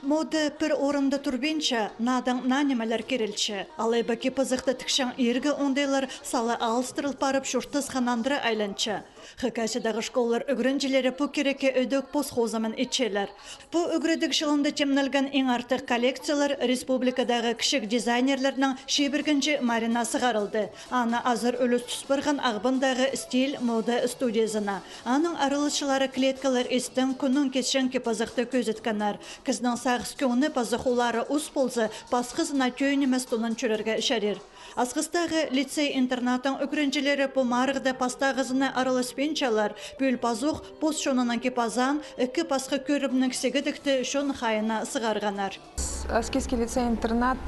Мода пір орында турбенча, надан нанималар керілчі. Алайба кепазықты тікшан ергі ондайлар салы алыстырыл парып шұртыз ханандыры айланчы. Хыкасыдағы школлар үгірінжілері бұ кереке өдөк пос хозамын итчелер. Бұ үгірідік жылында темнелген ең артық коллекциялар республикадағы кішік дизайнерлерінің шебіргінші марина сығарылды. Аны азыр өліс тұспырған ағбындағы стиль мода студиясына. Аның арылышылары клеткалар естің күнің кешен кепазықты көзітканар. Кіздің сағыз көңіні пазықулары ұс болсы пасқызына түйініміз тұнын чүрерге ішерер. Асқыстағы лицей-интернатын үкірінчілері по марғыда пастағызына арылыспенчалар, бөл пазуқ пос шонынан кепазан, үкі пасқы көрібнің сегідікті шон қайына сығарғанар. Аскезский лицей-интернат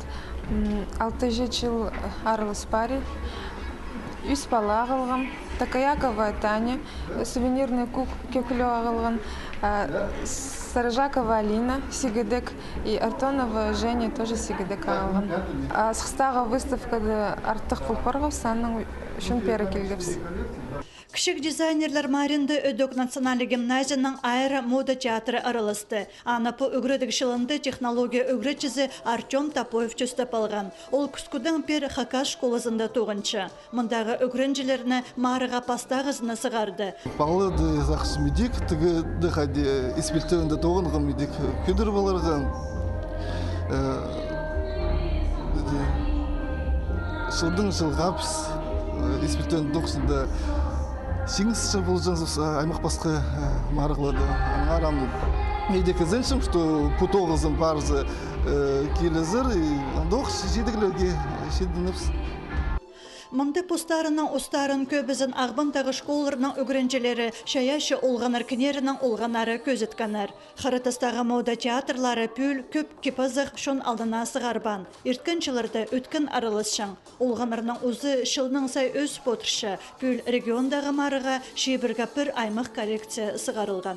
6 жыл арылыспари. Үс бала ағылған, Такаякова Таня, сувенирный кеклю ағылған, Сарыжакова Алина, Сигедек и Артонова Женя тоже Сигедек ағылған. Асқыстағы выставкада артық пұлпарғып, санның үшін пері келгіпсі. Кішік дизайнерлер Маринды өдік национальный гимназияның айры мода театры аралысты. Аны по үгірідік жылынды технология үгірітчізі Артем Топоев чөстіп алған. Ол күскудің пер Хакаш школасында тоғыншы. Мұндағы үгірінжілеріні марыға пастағызына сығарды. Пағылыды зақшы медик, түгі дұқады испілтеуінде тоғынған медик көдір баларған. Жылдың жылғапс испілтеуінде тоқсында Сингсша был аймақ басқа марғылады. Арам медика зеншім, что путоғызым барзы келезір, доқ жедігілерге шедініпс. Мұнды постарының ұстарын көбізін ағбындағы школларының үгірінчелері шаяшы олғанар кенерінің олғанары көзітканар. Қарытыстағы мода театрлары пүл көп кепазық шон алдына сығарбан. Ирткіншілерді өткін арылысшың. Олғанарының ұзы шылның сай өз потыршы пүл региондағы марыға шебіргі бір аймақ коллекция сығарылған.